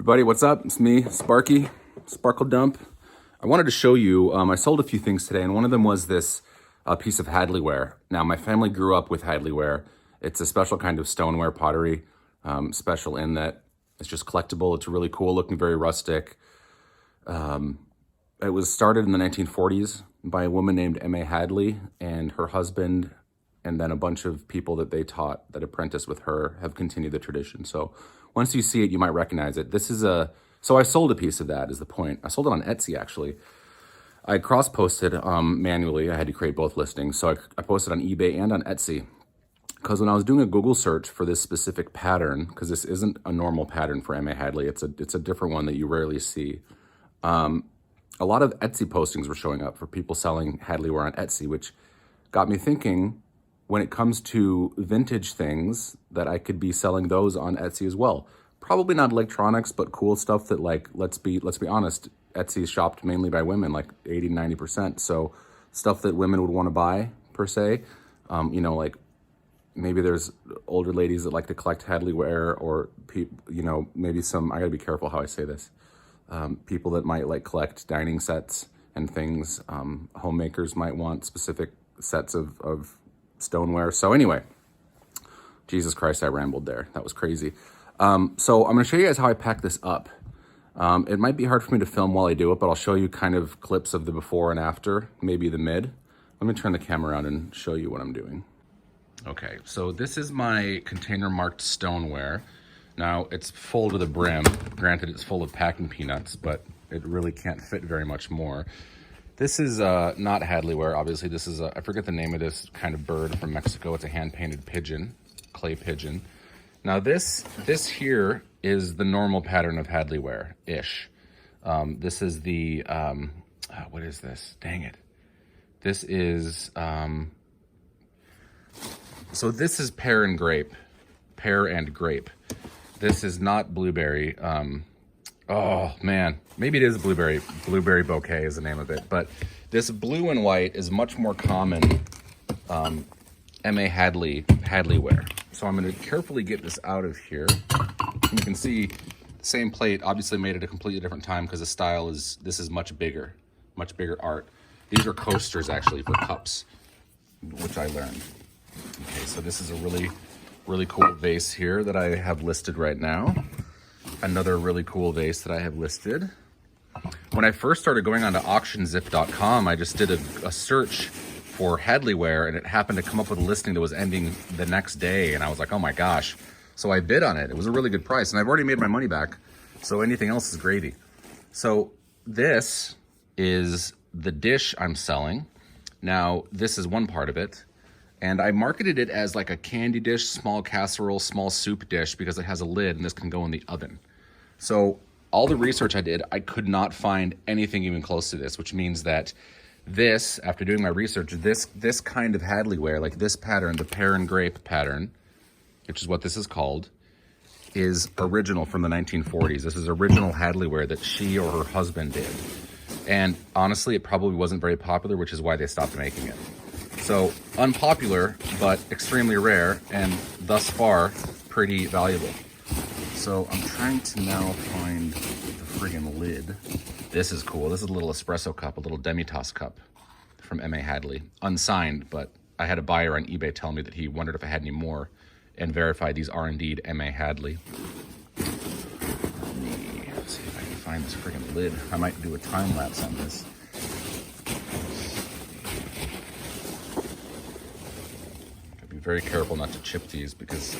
Everybody, what's up? It's me, Sparky, Sparkle Dump. I wanted to show you, I sold a few things today, and one of them was this piece of Hadley ware. Now, my family grew up with Hadley ware. It's a special kind of stoneware pottery, special in that it's just collectible. It's really cool looking, very rustic. It was started in the 1940s by a woman named M.A. Hadley, and her husband, and then a bunch of people that they taught that apprenticed with her have continued the tradition. So once you see it, you might recognize it. So I sold a piece of that is the point. I sold it on Etsy, actually. I cross-posted manually. I had to create both listings. So I posted on eBay and on Etsy. Because when I was doing a Google search for this specific pattern, because this isn't a normal pattern for M.A. Hadley, it's a different one that you rarely see. A lot of Etsy postings were showing up for people selling Hadley ware on Etsy, which got me thinking, when it comes to vintage things, that I could be selling those on Etsy as well. Probably not electronics, but cool stuff that, like, let's be honest, Etsy is shopped mainly by women, like 80, 90%. So stuff that women would want to buy, per se. Like maybe there's older ladies that like to collect Hadley ware, or maybe some, I gotta be careful how I say this. People that might like collect dining sets and things. Homemakers might want specific sets of stoneware. So anyway, Jesus Christ, I rambled there. That was crazy. So I'm gonna show you guys how I pack this up. It might be hard for me to film while I do it, but I'll show you kind of clips of the before and after, maybe the mid. Let me turn the camera around and show you what I'm doing. Okay, so this is my container marked stoneware. Now it's full to the brim. Granted, it's full of packing peanuts, but it really can't fit very much more. This is not Hadley ware, obviously. This is, I forget the name of this kind of bird from Mexico. It's a hand-painted pigeon, clay pigeon. Now this here is the normal pattern of Hadley ware-ish. This is the, what is this? Dang it. This is, so this is pear and grape. This is not blueberry. Oh man, maybe it is blueberry. Blueberry bouquet is the name of it. But this blue and white is much more common M.A. Hadley ware. So I'm going to carefully get this out of here. And you can see the same plate obviously made at a completely different time, because the style is, this is much bigger art. These are coasters actually for cups, which I learned. Okay, so this is a really cool vase here that I have listed right now. Another really cool vase that I have listed. When I first started going onto auctionzip.com, I just did a search for Hadley ware, and it happened to come up with a listing that was ending the next day, and I was like, oh my gosh. So I bid on it. It was a really good price, and I've already made my money back, so anything else is gravy. So this is the dish I'm selling. Now, this is one part of it. And I marketed it as like a candy dish, small casserole, small soup dish, because it has a lid and this can go in the oven. So all the research I did, I could not find anything even close to this, which means that this, after doing my research, this kind of Hadley ware, like this pattern, the pear and grape pattern, which is what this is called, is original from the 1940s. This is original Hadley ware that she or her husband did. And honestly, it probably wasn't very popular, which is why they stopped making it. So unpopular, but extremely rare, and thus far, pretty valuable. So I'm trying to now find the friggin' lid. This is cool. This is a little espresso cup, a little demi-tasse cup from M.A. Hadley. Unsigned, but I had a buyer on eBay tell me that he wondered if I had any more, and verified these are indeed M.A. Hadley. Let me see if I can find this friggin' lid. I might do a time lapse on this. Very careful not to chip these, because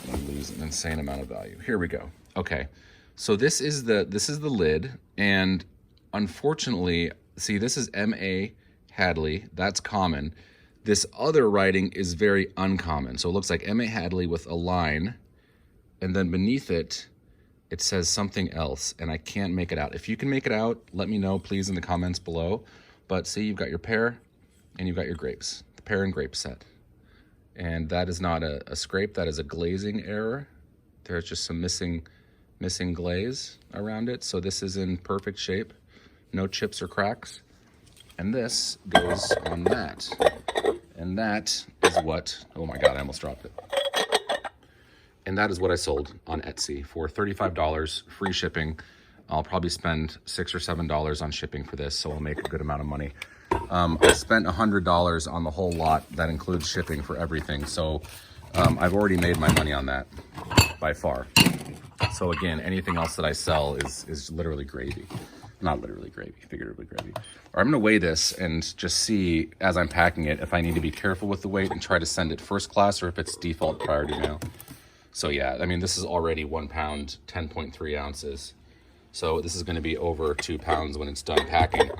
you lose an insane amount of value. Here we go. Okay, so this is the lid, and unfortunately, see, this is M.A. Hadley. That's common. This other writing is very uncommon. So it looks like M.A. Hadley with a line, and then beneath it, it says something else, and I can't make it out. If you can make it out, let me know, please, in the comments below. But see, you've got your pear, and you've got your grapes, the pear and grape set. And that is not a scrape, that is a glazing error. There's just some missing glaze around it. So this is in perfect shape, no chips or cracks. And this goes on that. And that is what, oh my God, I almost dropped it. And that is what I sold on Etsy for $35, free shipping. I'll probably spend $6 or $7 on shipping for this, so I'll make a good amount of money. I spent $100 on the whole lot. That includes shipping for everything. So I've already made my money on that by far. So again, anything else that I sell is literally gravy. Not literally gravy, figuratively gravy. Or I'm gonna weigh this and just see as I'm packing it if I need to be careful with the weight and try to send it first class or if it's default priority mail. So yeah, I mean, this is already 1 pound, 10.3 ounces. So this is gonna be over 2 pounds when it's done packing.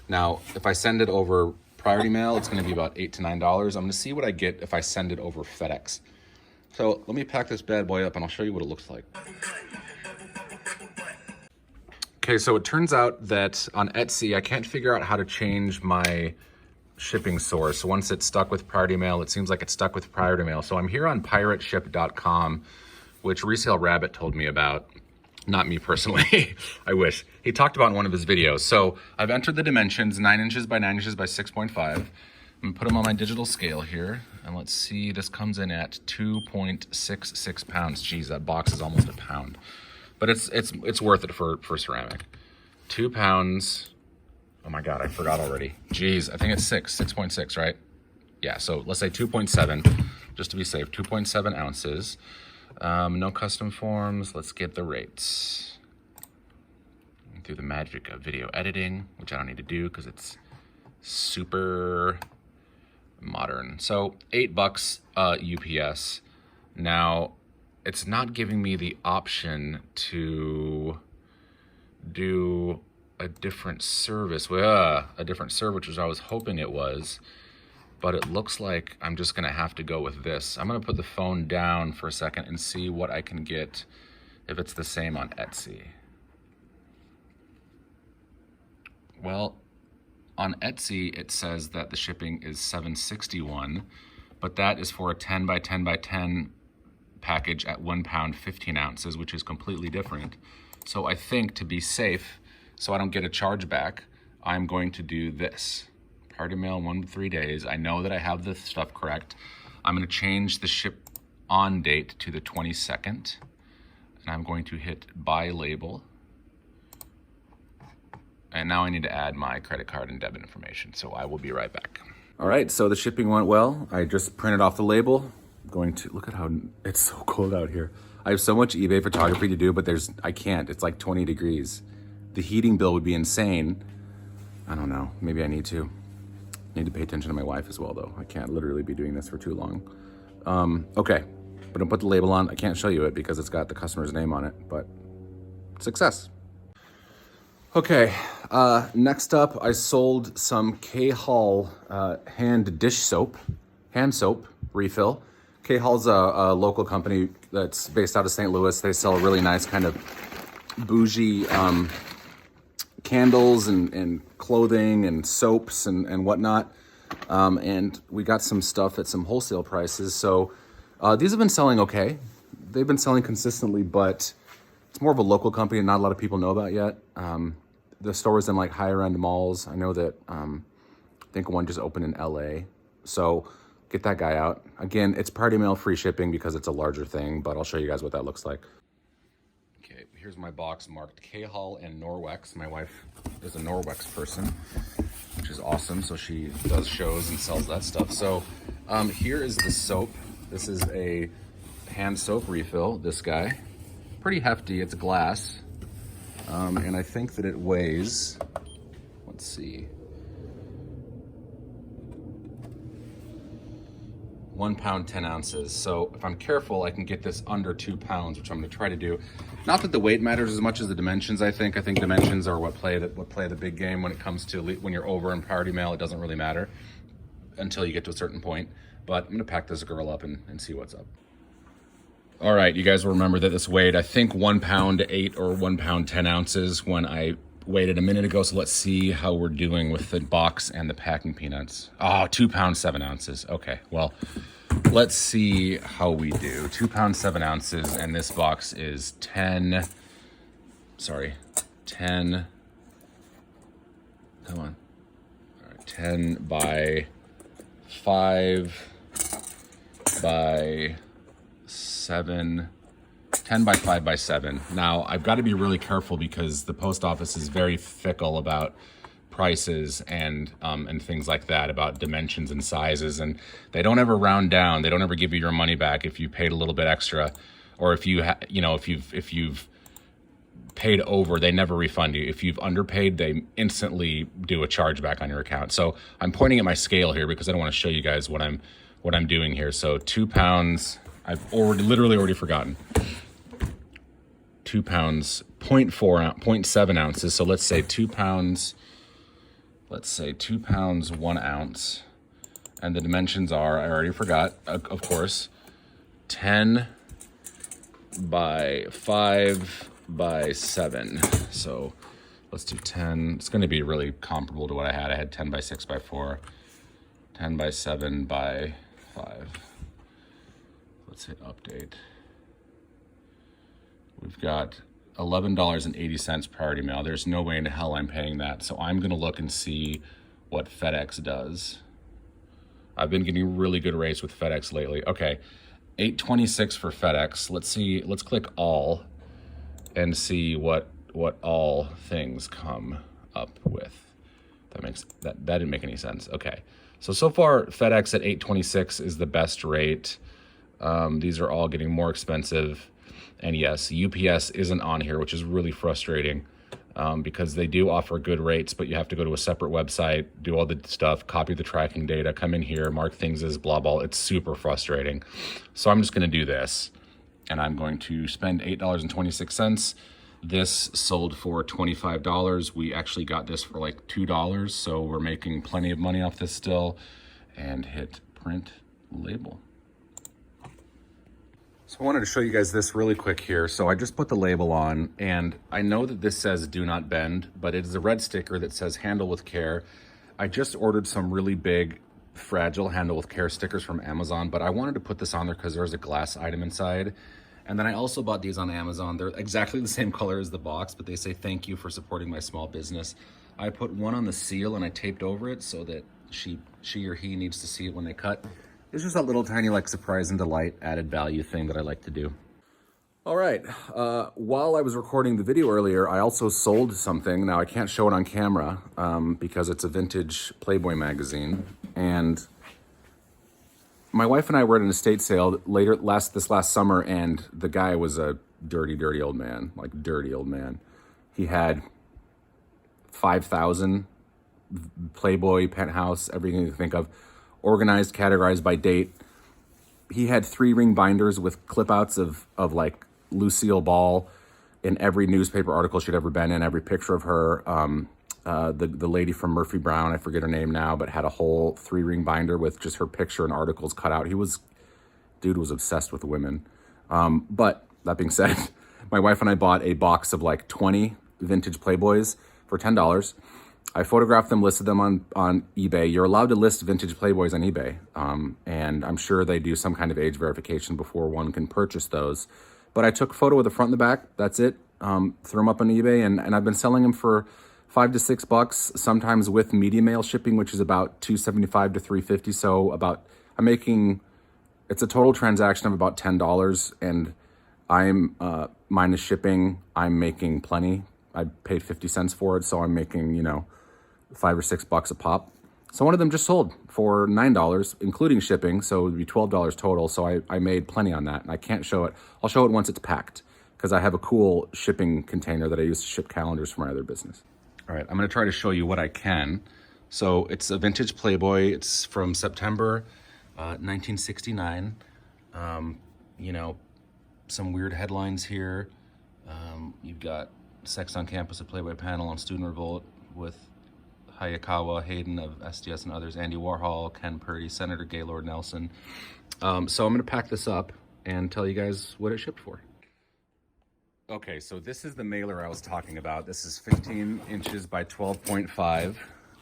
Now, if I send it over priority mail, it's gonna be about $8 to $9. I'm gonna see what I get if I send it over FedEx. So let me pack this bad boy up and I'll show you what it looks like. Okay, so it turns out that on Etsy, I can't figure out how to change my shipping source. Once it's stuck with priority mail, it seems like it's stuck with priority mail. So I'm here on pirateship.com, which Resale Rabbit told me about. Not me personally, I wish. He talked about in one of his videos. So I've entered the dimensions, 9 inches by 9 inches by 6.5. I'm gonna put them on my digital scale here. And let's see, this comes in at 2.66 pounds. Geez, that box is almost a pound. But it's worth it for ceramic. 2 pounds. Oh my God, I forgot already. Geez, I think it's 6.6, right? Yeah, so let's say 2.7, just to be safe, 2.7 ounces. No custom forms. Let's get the rates. Through the magic of video editing, which I don't need to do because it's super modern. So $8 UPS. Now, it's not giving me the option to do a different service. A different service, which I was hoping it was. But it looks like I'm just gonna have to go with this. I'm gonna put the phone down for a second and see what I can get if it's the same on Etsy. Well, on Etsy, it says that the shipping is $7.61, but that is for a 10 by 10 by 10 package at 1 pound, 15 ounces, which is completely different. So I think to be safe, so I don't get a charge back, I'm going to do this. Priority mail 1 to 3 days. I know that I have the stuff correct. I'm gonna change the ship on date to the 22nd, and I'm going to hit buy label. And now I need to add my credit card and debit information, so I will be right back. All right, so the shipping went well. I just printed off the label. I'm going to, look at how, it's so cold out here. I have so much eBay photography to do, but I can't, it's like 20 degrees. The heating bill would be insane. I don't know, maybe I need to. Need to pay attention to my wife as well though. I can't literally be doing this for too long. Okay, but I'll put the label on. I can't show you it because it's got the customer's name on it, but success. Okay, next up, I sold some K-Hall hand soap refill. K-Hall's a local company that's based out of St. Louis. They sell a really nice kind of bougie candles and clothing and soaps and whatnot. And we got some stuff at some wholesale prices. So these have been selling okay. They've been selling consistently, but it's more of a local company and not a lot of people know about yet. The store is in like higher end malls. I know that I think one just opened in LA. So get that guy out. Again, it's priority mail free shipping because it's a larger thing, but I'll show you guys what that looks like. Okay, here's my box marked K-Hall and Norwex. My wife is a Norwex person, which is awesome. So she does shows and sells that stuff. So here is the soap. This is a hand soap refill, this guy. Pretty hefty, it's glass. And I think that it weighs, let's see, 1 pound, 10 ounces. So if I'm careful, I can get this under 2 pounds, which I'm gonna try to do. Not that the weight matters as much as the dimensions, I think. I think dimensions are what play the big game when it comes to when you're over in priority mail. It doesn't really matter until you get to a certain point. But I'm gonna pack this girl up and see what's up. All right, you guys will remember that this weighed, I think, 1 pound 8 or 1 pound 10 ounces when I weighed it a minute ago. So let's see how we're doing with the box and the packing peanuts. Oh, 2 pounds 7 ounces. Okay, well, let's see how we do. 2 pounds 7 ounces, and this box is 10. Come on. All right, 10 by 5 by 7, 10 by 5 by 7. Now, I've got to be really careful because the post office is very fickle about prices and things like that, about dimensions and sizes, and they don't ever round down. They don't ever give you your money back if you paid a little bit extra, or if if you've paid over, they never refund you. If you've underpaid, they instantly do a chargeback on your account. So I'm pointing at my scale here because I don't want to show you guys what I'm doing here. So 2 pounds, I've literally already forgotten. 2 pounds, 0.7 ounces. So let's say 2 pounds, 1 ounce. And the dimensions are, I already forgot, of course, 10 by 5 by 7. So let's do 10. It's going to be really comparable to what I had. I had 10 by 6 by 4, 10 by 7 by 5. Let's hit update. We've got $11.80 priority mail. There's no way in hell I'm paying that. So I'm going to look and see what FedEx does. I've been getting really good rates with FedEx lately. Okay, $8.26 for FedEx. Let's see. Let's click all and see what all things come up with. That didn't make any sense. Okay, so far FedEx at $8.26 is the best rate. These are all getting more expensive. And yes, UPS isn't on here, which is really frustrating because they do offer good rates, but you have to go to a separate website, do all the stuff, copy the tracking data, come in here, mark things as blah, blah. It's super frustrating. So I'm just going to do this, and I'm going to spend $8.26. This sold for $25. We actually got this for like $2, so we're making plenty of money off this still. And hit print label. So I wanted to show you guys this really quick here. So I just put the label on, and I know that this says do not bend, but it is a red sticker that says handle with care. I just ordered some really big, fragile handle with care stickers from Amazon, but I wanted to put this on there because there's a glass item inside. And then I also bought these on Amazon. They're exactly the same color as the box, but they say thank you for supporting my small business. I put one on the seal and I taped over it so that she or he needs to see it when they cut. It's just that little tiny like surprise and delight added value thing that I like to do. All right, while I was recording the video earlier, I also sold something. Now I can't show it on camera because it's a vintage Playboy magazine. And my wife and I were at an estate sale this last summer, and the guy was a dirty, dirty old man, like dirty old man. He had 5,000 Playboy, penthouse, everything you can think of, organized, categorized by date. He had 3-ring binders with clip outs of like Lucille Ball in every newspaper article she'd ever been in, every picture of her. The lady from Murphy Brown, I forget her name now, but had a whole 3-ring binder with just her picture and articles cut out. Dude was obsessed with women. But that being said, my wife and I bought a box of like 20 vintage Playboys for $10. I photographed them, listed them on eBay. You're allowed to list vintage Playboys on eBay. And I'm sure they do some kind of age verification before one can purchase those. But I took a photo of the front and the back. That's it. Threw them up on eBay, and I've been selling them for $5 to $6, sometimes with media mail shipping, which is about $2.75 to $3.50. So I'm making, it's a total transaction of about $10, and I'm minus shipping, I'm making plenty. I paid 50 cents for it, so I'm making, $5 or $6 a pop. So one of them just sold for $9, including shipping, so it would be $12 total. So I made plenty on that, and I can't show it. I'll show it once it's packed, because I have a cool shipping container that I use to ship calendars for my other business. All right, I'm gonna try to show you what I can. So it's a vintage Playboy. It's from September 1969. Some weird headlines here. You've got Sex on Campus, a Playboy panel on Student Revolt with Hayakawa, Hayden of SDS and others, Andy Warhol, Ken Purdy, Senator Gaylord Nelson. So I'm gonna pack this up and tell you guys what it shipped for. Okay, so this is the mailer I was talking about. This is 15 inches by 12.5,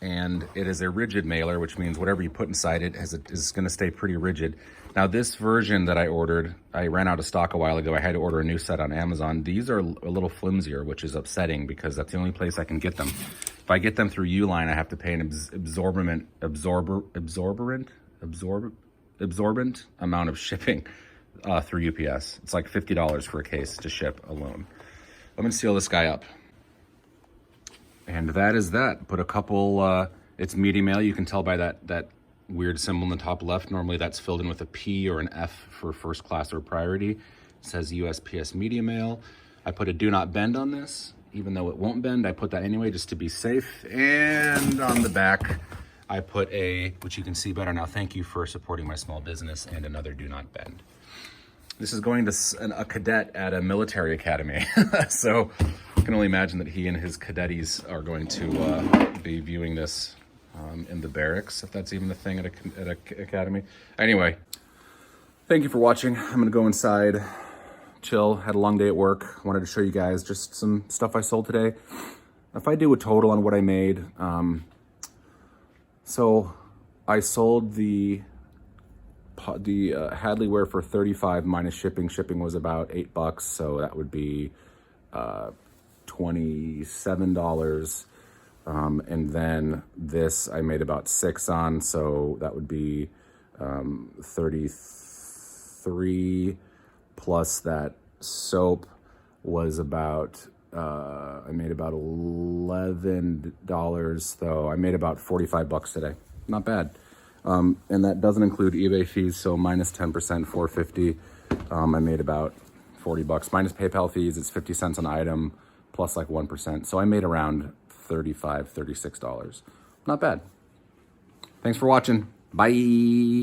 and it is a rigid mailer, which means whatever you put inside it is gonna stay pretty rigid. Now this version that I ordered, I ran out of stock a while ago. I had to order a new set on Amazon. These are a little flimsier, which is upsetting because that's the only place I can get them. If I get them through Uline, I have to pay an absorbent amount of shipping. through UPS. It's like $50 for a case to ship alone. I'm gonna seal this guy up. And that is that. Put a couple, it's media mail. You can tell by that weird symbol in the top left. Normally that's filled in with a P or an F for first class or priority. It says USPS media mail. I put a do not bend on this, even though it won't bend. I put that anyway just to be safe. And on the back, I put which you can see better now, thank you for supporting my small business, and another do not bend. This is going to a cadet at a military academy. So I can only imagine that he and his cadetties are going to be viewing this in the barracks, if that's even a thing at a academy. Anyway, thank you for watching. I'm gonna go inside, chill, had a long day at work. Wanted to show you guys just some stuff I sold today. If I do a total on what I made, so I sold the Hadley ware for $35 minus shipping. Shipping was about $8, so that would be $27. And then this I made about $6 on, so that would be 33 plus that soap was about I made about $11, so I made about $45 today. Not bad. And that doesn't include eBay fees, so minus 10%, $4.50. I made about $40 minus PayPal fees. It's 50 cents an item plus like 1%. So I made around $35, $36. Not bad. Thanks for watching. Bye.